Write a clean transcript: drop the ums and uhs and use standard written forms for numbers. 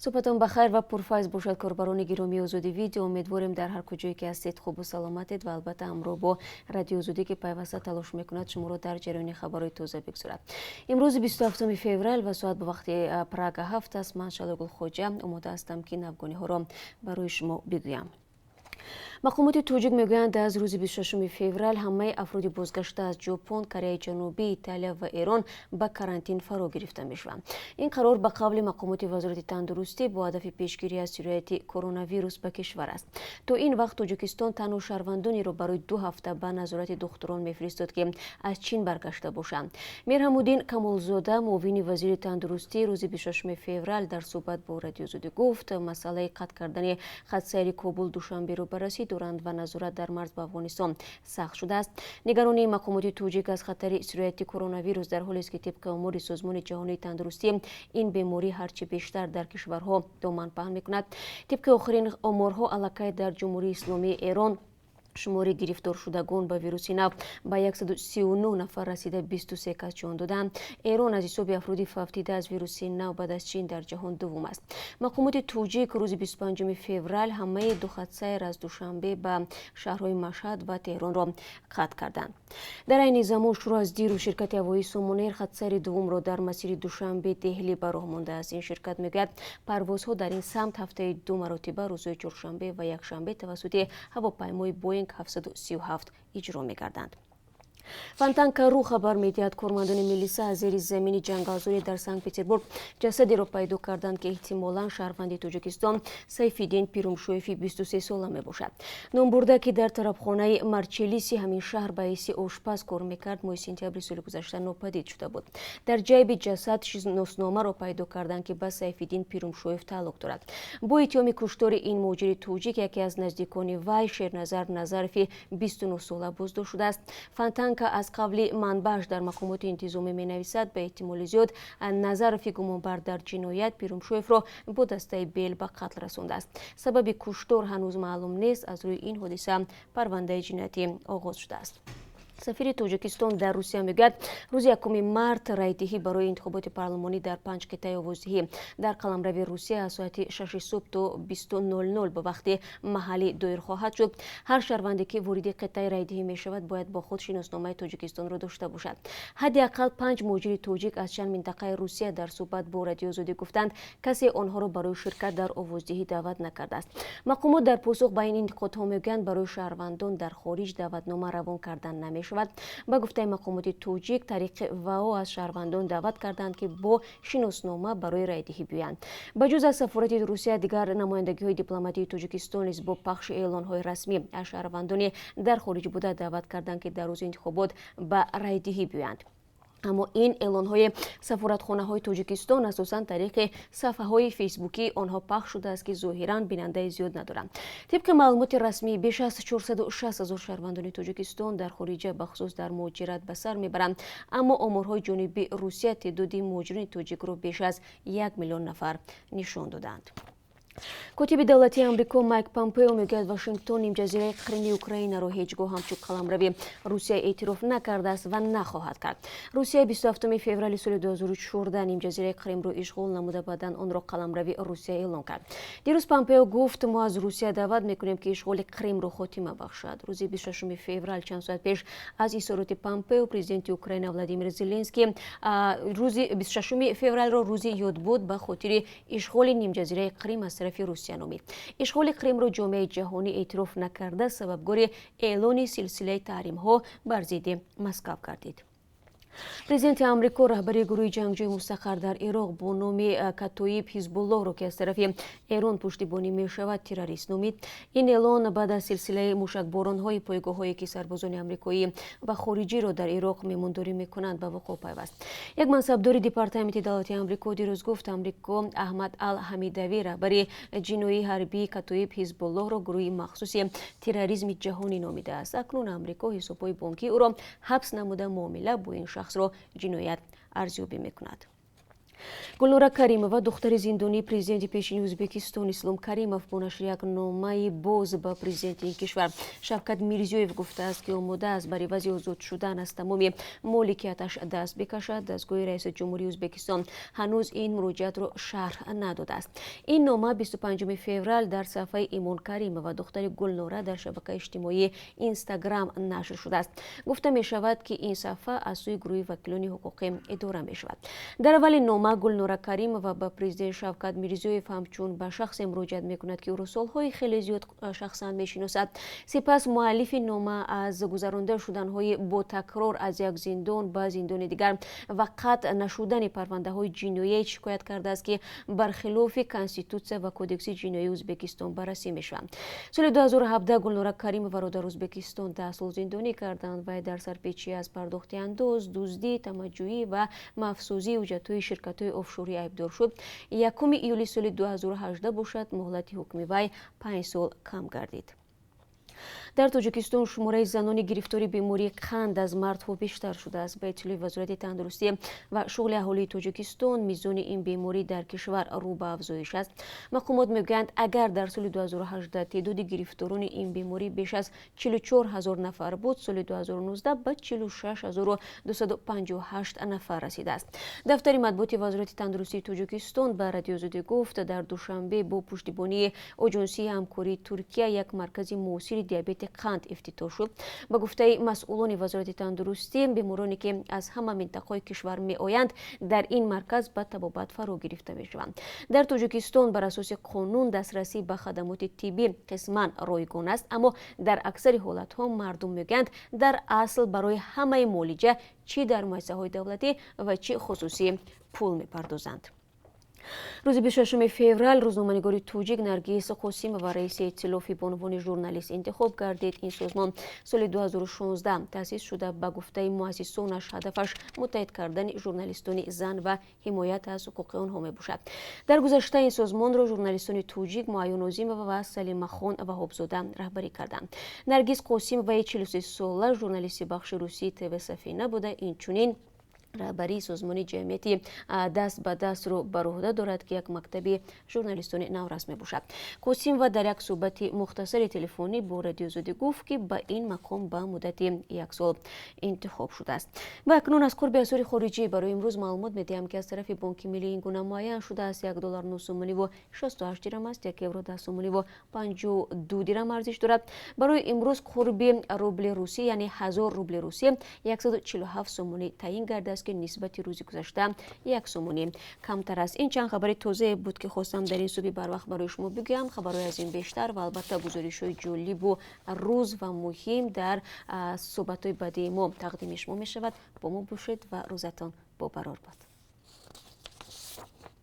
صبحتون بخیر و پرفیض باشد کاربران گرامی ozodi ویدیو. امیدواریم در هر کجایی که هستید خوب و سلامتید و البته امروز با رادیو ozodi که پیوسته تلاش میکند شما را در جریان خبرهای تازه بگذارد. امروز 27 فوریه و ساعت به وقت پراگ 7 است. من شالگل خوجا آماده هستم که نوگانی ها را برای شما بگویم. مقامات توجیک میگویند از روز 26 فوریه همه افراد بازگشته از ژاپن، کره جنوبی، ایتالیا و ایران به کارانتین فرا گرفته میشوند. این قرار به قول مقامات وزارت تندرستی با هدف پیشگیری از سرایت کرونا ویروس به کشور است. تا این وقت تاجیکستان تنها شهروندانی را برای 2 هفته به نظارت دکتران میفرستاد که از چین برگشته باشند. میرحمودین کمالزاده معاون وزیر تندرستی روز 26 فوریه در صحبت با رادیو ozodi گفت مسئله قطع کردن خط سیر کابل دوشنبه رو بررسی دورند و نظارت در مرز با افغانستان سخت شده است. نگرانی مقامات توجیک از خطر سرایت کرونا ویروس در حالی است که طبق آمار سازمان جهانی تندرستی این بیماری هرچه بیشتر در کشورها دامن پهن میکند. طبق آخرین آمارها الکی در جمهوری اسلامی ایران شماره گرفتار شدگان با ویروس نو به 139 نفر رسیده 23 کس جان دادند. ایران از حساب افرادی فوتیده از ویروس نو بعد از چین در جهان دوم است. مقامات توجیک روز 25 فوریه همه 2 خط سیر از دوشنبه به شهرهای مشهد و تهران را قطع کردند. در این زمان شروع از دیرو شرکت هوایی سومونیر خط سیر دوم را در مسیر دوشنبه دهلی به راه مانده است. این شرکت میگوید پروازها در این سمت هفته 2 مرتبه روزهای چهارشنبه و یکشنبه توسط هواپیمای بوینگ 737 اجرا می‌گردند. فانتانکا رو خبر می‌دهد کارمندان میلیسا از زیر زمین جنگ‌آزاری در سنت پترزبورگ جسدی را پیدا کردند که احتمالاً شهروند تاجیکستان سیفیدین پیرومشویفی 23 ساله میباشد. نام برده که در طرفخانه مرچلیسی همین شهر به حیث آشپز کار میکرد ماه سپتامبر سال گذشته ناپدید شده بود. در جیب جسد شناسنامه را پیدا کردند که به سیفیدین پیرومشویف تعلق دارد. با اتهام کشتار این مهاجر توجیک یکی از نزدیکان وی شیرنظر نظرفی 29 ساله بازداشت شده است. فانتانکا از قبل منبعش در مقامات انتظامی می نویسد به احتمال زیاد نظرفی گمانبر در جنایت پیرومشویف را با دسته بیل به قتل رسانده است. سبب کشتار هنوز معلوم نیست. از روی این حادثه پرونده جنایتی آغاز شده است. سفیر تاجیکستان در روسیه میگوید روز 1 مارت رایدهی برای انتخابات پارلمانی در 5 قطعه آوازدهی در قلمرو روسیه از ساعت 6 صبح تا 20:00 به وقت محلی دایر خواهد شد. هر شهروندی که وارد قطعه رایدهی می شود باید با خود شناسنامه تاجیکستان را داشته باشد. حداقل 5 مهاجر تاجیک از چند منطقه روسیه در صحبت با رادیو ozodi گفتند کسی آنها را برای شرکت در آوازدهی دعوت نکرده است. مقامات در پاسخ به این انتقادها میگویند برای شهروندان در خارج دعوتنامه روان کردن نمی با گفته مقامات توجیک طریق واو از شهروندان دعوت کردند که با شناسنامه برای رایدهی بیایند. بجز از سفارت روسیه دیگر نمایندگی های دیپلماتی تاجیکستان نیز با پخش اعلان های رسمی از شهروندان در خارج بوده دعوت کردند که در روز انتخابات به رایدهی بیایند. اما این اعلان های سفارتخانه های تاجیکستان اساساً طریق صفحه های فیسبوکی آنها پخش شده است که ظاهراً بیننده زیاد ندارند. طبق معلومات رسمی بیش از 460,000 شهروندان تاجیکستان در خارج بخصوص در مهاجرت به سر میبرند، اما آمارهای جانبی روسیه تعداد مهاجرین تاجیک را بیش از 1 میلیون نفر نشان دادند. کاتب دولتی آمریکا مایک پامپئو میگوید واشنگتن نیم جزیره قریم اوکراین را هیچگاه همچون قلمرو روسیه اعتراف نکرده است و نخواهد کرد. روسیه 27 فوریه سال 2014 نیم جزیره قریم را اشغال نموده بعداً آن را قلمرو روسیه اعلام کرد. دیروز پامپئو گفت ما از روسیه دعوت میکنیم که اشغال قریم را خاتمه بخشد. روز 26 فوریه چند ساعت پیش از اظهارات پامپئو پرزیدنت اوکراین ولادیمیر زلنسکی روز 26 فوریه را روزی یاد بود به خاطر اشغال نیم جزیره قریم از طرف روسیه نامید. اشغال قریم را جامعه جهانی اعتراف نکرده سببگار اعلان سلسله تحریم ها بر ضد مسکو گردید. پرزیدنت آمریکا رهبری گروه جنگجوی مستقر در عراق با نام کتایب حزب الله را که از طرف ایران پشتیبانی می شود تروریست نامید. این اعلان بعد از سلسله موشکباران‌های پایگاه‌هایی که سربازان آمریکایی و خارجی را در عراق میمانداری می‌کنند به وقوع پیوست. یک منصبدار دپارتمنت دولتی آمریکا دیروز گفت آمریکا احمد الحمیدوی رهبری جنایی حربی کتایب حزب الله را گروه مخصوص تروریسم جهانی نامیده است. اکنون آمریکا حساب‌های بانکی او را حبس نموده معامله با این شخص را جنایت ارزیابی می‌کند. گلنورا کریمова دختر زندانی پرزیدنت پیشین ازبکستان اسلام کریمov با نشر یک نامه باز به پرزیدنت این کشور شوکت میرزیویف گفته است که آماده است برای وضع آزاد شدن از تمام مالکیتش دست بکشد. دستگاه رئیس جمهوری ازبکستان هنوز این مراجعت را شرح نداده است. این نامه 25 فوریه در صفحه ایمان کریمova دختر گلنورا در شبکه اجتماعی اینستاگرام نشر شده است. گفته می شود که این صفحه از سوی گروه وکیلان حقوقی اداره می شود. در اول نامه گلنورا کریمova با پرزیدنت شوکت میرزیویف همچون به شخص مراجعت میکند که او را سالهای خیلی زیاد شخصا میشناسد. سپس مؤلف نامه از گذرانده شدنهای با تکرار از یک زندان به زندان دیگر و قطع نشدن پرونده های جنایی شکایت کرده است که برخلاف کانستیتوسیون و کودکس جنایی ازبکستان بررسی میشوند. سال 2017 گلنورا کریمova را در ازبکستان 10 سال زندانی کردند و در سرپیچی از پرداخت اندوز، دزدی، تمجیدی و مفسوزی اجرت‌های شرکت‌های آفشوری عیبدار شد. 1 ایولی سال 2018 باشد مهلت حکمی وی 5 سال کم گردید. در تاجیکستان شماره زنان گرفتار بیماری قند از مردها بیشتر شده است. به اطلاع وزارت تندرستی و شغل اهالی تاجیکستان میزان این بیماری در کشور رو به افزایش است. مقامات میگویند اگر در سال 2018 تعداد گرفتاران این بیماری بیش از 44,000 نفر بود، سال 2019 به 46,258 نفر رسیده است. دفتر مطبوعات وزارت تندرستی تاجیکستان به رادیو آزادی گفت در دوشنبه با پشتیبانی آژانسی همکاری ترکیه یک مرکز موثر دیابت قند افتتاح شد. به گفته مسئولان وزارت تندرستی، بیمارانی که از همه منطقه‌های کشور می آیند در این مرکز به طبابت فرا گرفته می شوند. در تاجیکستان بر اساس قانون دسترسی به خدمات طبی قسما رایگان است، اما در اکثر حالت‌ها مردم میگویند در اصل برای همه معالجه چی در مؤسسه‌های دولتی و چی خصوصی پول می‌پردازند. روز 26 فوریه روزنامه‌نگار توجیک نرگس قاسیمova رئیس ائتلاف به عنوان ژورنالیست انتخاب گردید. این سازمان سال 2016 تأسیس شده. به گفته مؤسسانش هدفش متحد کردن ژورنالیستان زن و حمایت از حقوق آنها میباشد. در گذشته این سازمان را ژورنالیستان توجیک معین عظیمova و سلیمه خان وهابزاده رهبری کردند. نرگس قاسیمova 43 ساله ژورنالیست بخش روسی تیوی سفینه بوده. اینچنین رهبری سازمان جمعیتی دست به دست رو بر عهده دارد که یک مکتب ژورنالیستان نورسمی باشد. قاسیمova در یک صحبت مختصر تلفنی با رادیو آزادی گفت که به این مقام به مدت 1 سال انتخاب شده است. و اکنون از قرب اسعار خارجی برای امروز معلومات میدیم که از طرف بانک ملی این گونه معین شده است. $1 9 سومانی و 68 درم است. 1 یورو 10 سومانی و 52 درم ارزش دارد. برای امروز قرب روبل روسی یعنی 1000 روبل روسی 147 سومانی تعیین گردید که نسبت روز گذشته 1 سومانی کمتر است. این چند خبر تازه بود که خواستم در این صبح بر وقت برای شما بگم. خبرهای از این بیشتر و البته گزارش‌های جالب و روز و مهم در صحبت‌های بعدی ما تقدیم شما می شود. با ما باشید و روزتان با قرار باد.